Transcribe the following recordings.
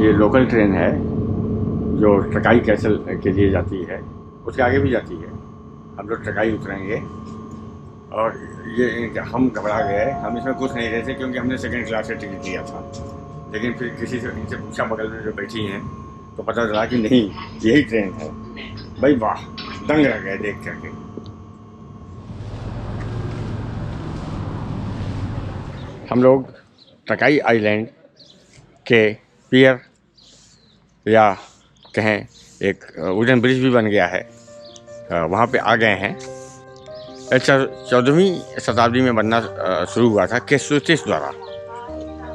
ये local train है जो ट्रकाई कैसल के लिए जाती है, उसके आगे भी जाती है। हम लोग ट्रकाई उतरेंगे और ये हम घबरा गए, हम इसमें घुस नहीं रहे थे क्योंकि हमने सेकंड क्लास से टिकट लिया था। लेकिन फिर किसी से इनसे पूछा बगल में जो बैठी हैं तो पता चला कि नहीं, यही ट्रेन है। भाई वाह, दंग रह गए देख करके। हम लोग ट्रकाई आइलैंड के पियर या कहें एक वुडन ब्रिज भी बन गया है, वहाँ पे आ गए हैं। 14वीं शताब्दी में बनना शुरू हुआ था केसुतिस द्वारा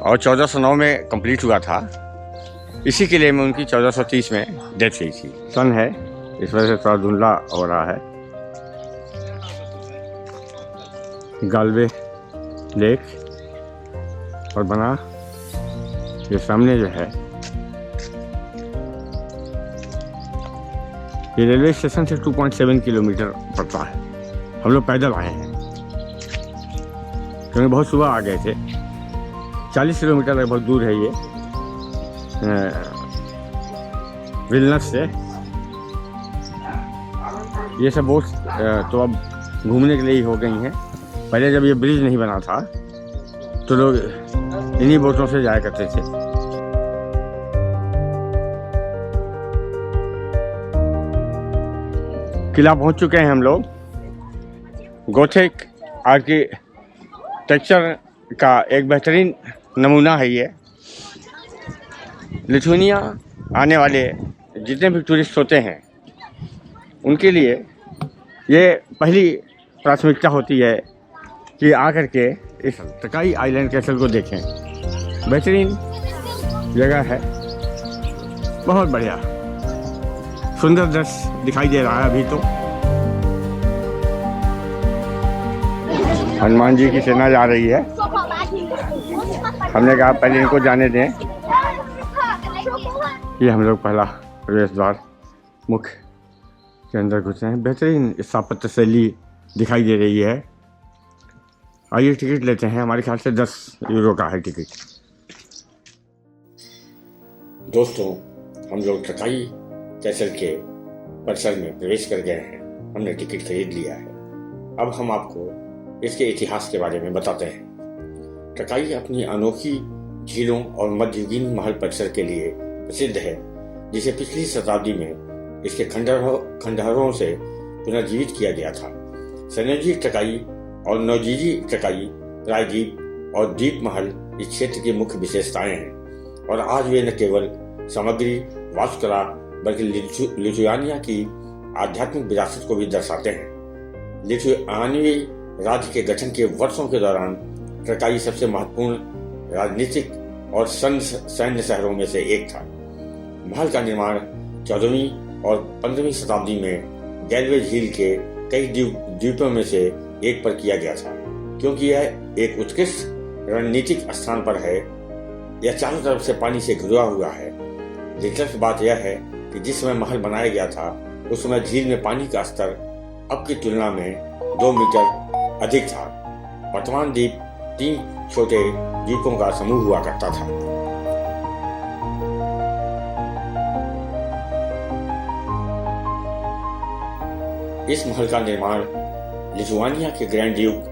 और 1409 में कंप्लीट हुआ था। इसी के लिए में उनकी 1430 में डेथ हुई थी। सन है, इस वजह से थोड़ा धुंधला हो रहा है। गालवे लेक और बना ये सामने जो है ये रेलवे स्टेशन से 2.7 किलोमीटर पड़ता है। हम लोग पैदल आए हैं क्योंकि बहुत सुबह आ गए थे। 40 किलोमीटर लगभग दूर है ये विलनस से। ये सब बोट तो अब घूमने के लिए ही हो गई हैं। पहले जब ये ब्रिज नहीं बना था तो लोग इन्हीं बोटों से जाया करते थे। किला पहुंच चुके हैं हम लोग। गोथिक आर्किटेक्चर का एक बेहतरीन नमूना है ये। लिथुआनिया आने वाले जितने भी टूरिस्ट होते हैं उनके लिए ये पहली प्राथमिकता होती है कि आकर के इस ट्रकाई आइलैंड कैसल को देखें। बेहतरीन जगह है, बहुत बढ़िया सुंदर दृश्य दिखाई दे रहा है। अभी तो हनुमान जी की सेना जा रही है। हमने कहा पहले इनको जाने दें। ये हम लोग पहला प्रवेश द्वार मुख्य के अंदर घुसे हैं। बेहतरीन स्थापत्य शैली दिखाई दे रही है। आइए टिकट लेते हैं। हमारे ख्याल से 10 यूरो का है टिकट। दोस्तों, हम लोग ट्रकाई कैसल के परिसर में प्रवेश कर गए हैं। हमने टिकट खरीद लिया है। अब हम आपको इसके इतिहास के बारे में बताते हैं। ट्रकाई अपनी अनोखी झीलों और मध्ययुगीन महल परिसर के लिए प्रसिद्ध है, जिसे पिछली शताब्दी में इसके खंडहरों से पुनर्जीवित किया गया था। सनोजी ट्रकाई और नौजीजी ट्रकाई प्रायद्वीप और द्वीप महल इस क्षेत्र की मुख्य विशेषताएं हैं और आज वे न केवल सामग्री वास्तुकला बल्कि लिथुआनिया की आध्यात्मिक विरासत को भी दर्शाते हैं। लिथुआनियाई राज्य के गठन के वर्षों के दौरान ट्रकाई सबसे महत्वपूर्ण राजनीतिक और सैन्य शहरों में से एक था। महल का निर्माण 14वीं और 15वीं शताब्दी में गैलवे झील के कई द्वीपों में से एक पर किया गया था। क्योंकि यह एक उत्कृष्ट रणनीतिक स्थान पर है, यह चारों तरफ से पानी से घिरा हुआ है। दिलचस्प बात यह है कि जिस समय महल बनाया गया था उस समय झील में पानी का स्तर अब की तुलना में 2 मीटर अधिक था। वर्तमान द्वीप 3 छोटे द्वीपों का समूह हुआ करता था। इस महल का निर्माण लिथुआनिया के ग्रैंड ड्यूक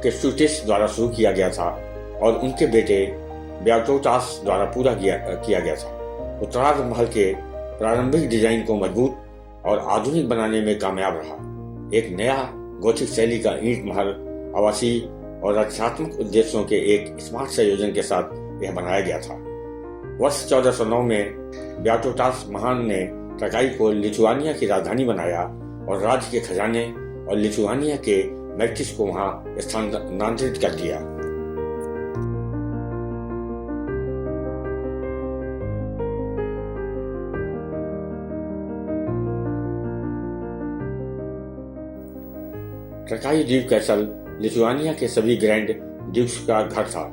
केसुतिस द्वारा शुरू किया गया था और उनके बेटे व्याटोटास द्वारा पूरा किया गया था। उत्तरार्ध महल के प्रारंभिक डिजाइन को मजबूत और आधुनिक बनाने में कामयाब रहा। एक नया गोथिक शैली का ईंट महल आवासीय और रक्षात्मक उद्देश्यों के एक स्मार्ट संयोजन के साथ यह बनाया गया था। वर्ष 1409 में व्याटोटास महान ने ट्रकाई को लिथुआनिया की राजधानी बनाया और राज्य के खजाने और लिथुआनिया के मैट्रिस को वहां स्थानांतरित कर दिया। ट्रकाई द्वीप कैसल लिथुआनिया के सभी ग्रैंड ड्यूक्स का घर था।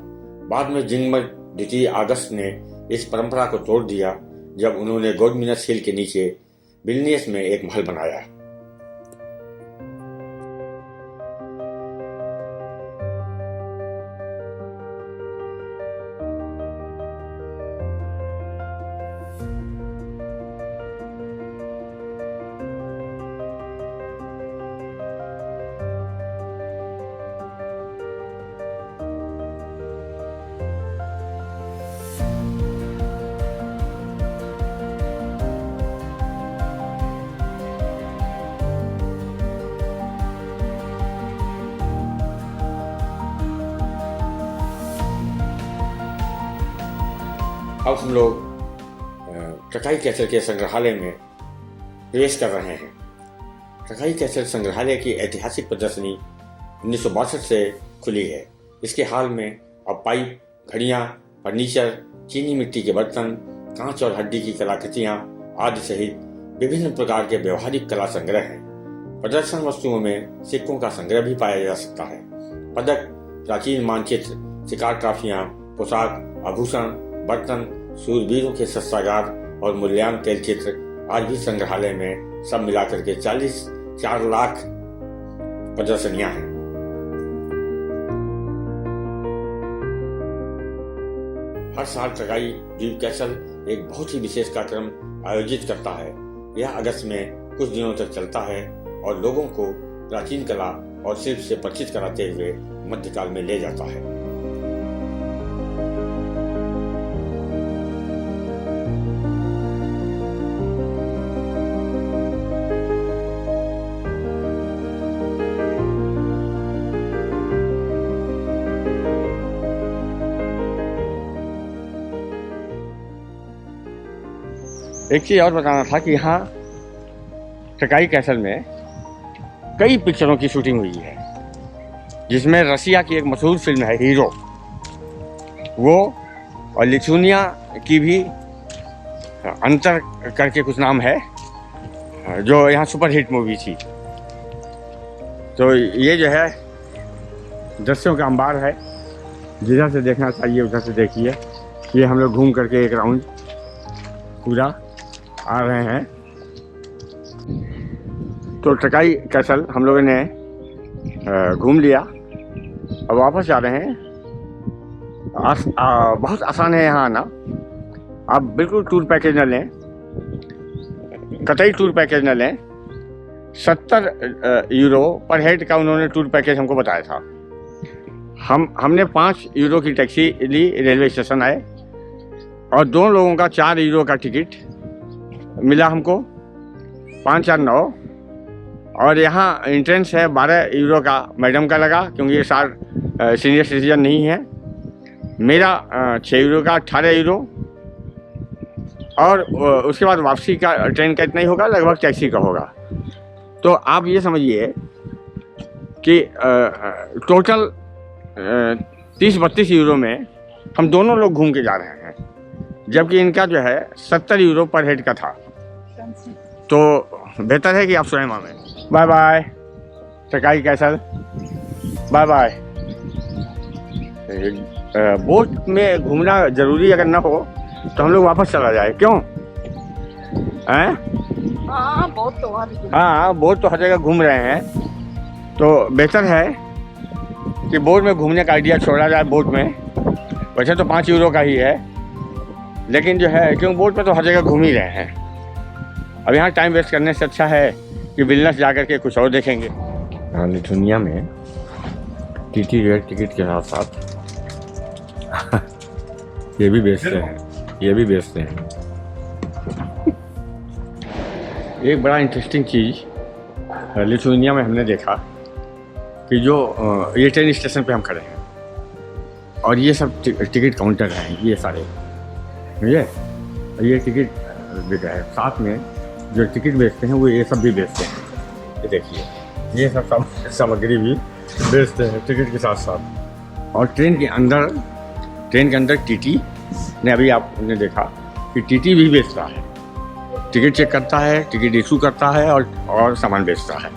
बाद में जिंगमर द्वितीय अगस्त ने इस परंपरा को तोड़ दिया जब उन्होंने गोडमिनस हिल के नीचे विल्नियस में एक महल बनाया। अब हम लोग टकाई कैसल के संग्रहालय में प्रवेश कर रहे हैं। टकाई कैसल संग्रहालय की ऐतिहासिक प्रदर्शनी 1962 से खुली है। इसके हाल में अब पाइप, घड़ियां, फर्नीचर, चीनी मिट्टी के बर्तन, कांच और हड्डी की कलाकृतियां आदि सहित विभिन्न प्रकार के व्यवहारिक कला संग्रह हैं। प्रदर्शन वस्तुओं में सिक्कों का संग्रह भी पाया जा सकता है। पदक, प्राचीन मानचित्र, शिकार ट्रॉफियां, पोशाक, आभूषण, बर्तन, शूरवीरों के शस्त्रागार और मूल्यवान तैलचित्र आज भी संग्रहालय में सब मिलाकर के 4 लाख प्रदर्शनियां हैं। हर साल टकाई द्वीप कैसल एक बहुत ही विशेष कार्यक्रम आयोजित करता है। यह अगस्त में कुछ दिनों तक चलता है और लोगों को प्राचीन कला और शिल्प से परिचित कराते हुए मध्यकाल में ले जाता है। एक चीज और बताना था कि यहाँ टकाई कैसल में कई पिक्चरों की शूटिंग हुई है, जिसमें रसिया की एक मशहूर फिल्म है हीरो, वो और लिथुनिया की भी अंतर करके कुछ नाम है, जो यहाँ सुपरहिट मूवी थी। तो ये जो है दृश्यों का अंबार है, जिधर से देखना चाहिए उधर से देखिए। ये हम लोग घूम करके एक राउंड पूरा आ रहे हैं। तो टकाई कैसल हम लोगों ने घूम लिया, अब वापस जा रहे हैं। बहुत आसान है यहाँ आना। आप बिल्कुल टूर पैकेज न लें, कतई टूर पैकेज न लें। 70 यूरो पर हेड का उन्होंने टूर पैकेज हमको बताया था। हमने 5 यूरो की टैक्सी ली, रेलवे स्टेशन आए और 2 लोगों का 4 यूरो का टिकट मिला हमको, 5 और 9। और यहाँ एंट्रेंस है 12 यूरो का, मैडम का लगा क्योंकि ये सीनियर सिटीजन नहीं है। मेरा 6 यूरो का, 18 यूरो। और उसके बाद वापसी का ट्रेन का इतना ही होगा, लगभग टैक्सी का होगा। तो आप ये समझिए कि टोटल 30-32 यूरो में हम दोनों लोग घूम के जा रहे हैं, जबकि इनका जो है 70 यूरो पर हेड का था। तो बेहतर है कि आप स्वयं आवें। बाय बाय टकाई कैसल, बाय बाय। बोट में घूमना जरूरी अगर ना हो तो हम लोग वापस चला जाए, क्यों? हाँ, बोट तो हर जगह घूम रहे हैं, तो बेहतर है कि बोट में घूमने का आइडिया छोड़ा जाए। बोट में वैसे तो 5 यूरो का ही है, लेकिन जो है क्यों बोट में तो हर जगह घूम ही रहे हैं। अब यहाँ टाइम वेस्ट करने से अच्छा है कि विलनस जा कर के कुछ और देखेंगे। लिथुनिया में टीटी रेट टिकट के साथ साथ ये भी बेचते हैं, एक बड़ा इंटरेस्टिंग चीज़ लिथुनिया में हमने देखा कि जो ये ट्रेन स्टेशन पे हम खड़े हैं और ये सब टिकट काउंटर हैं, ये सारे ये टिकट बिका है। साथ में जो टिकट बेचते हैं वो ये सब भी बेचते हैं। ये देखिए, ये सब सामग्री भी बेचते हैं टिकट के साथ साथ। और ट्रेन के अंदर टीटी ने, अभी आपने देखा कि टीटी भी बेचता है, टिकट चेक करता है, टिकट इशू करता है और सामान बेचता है।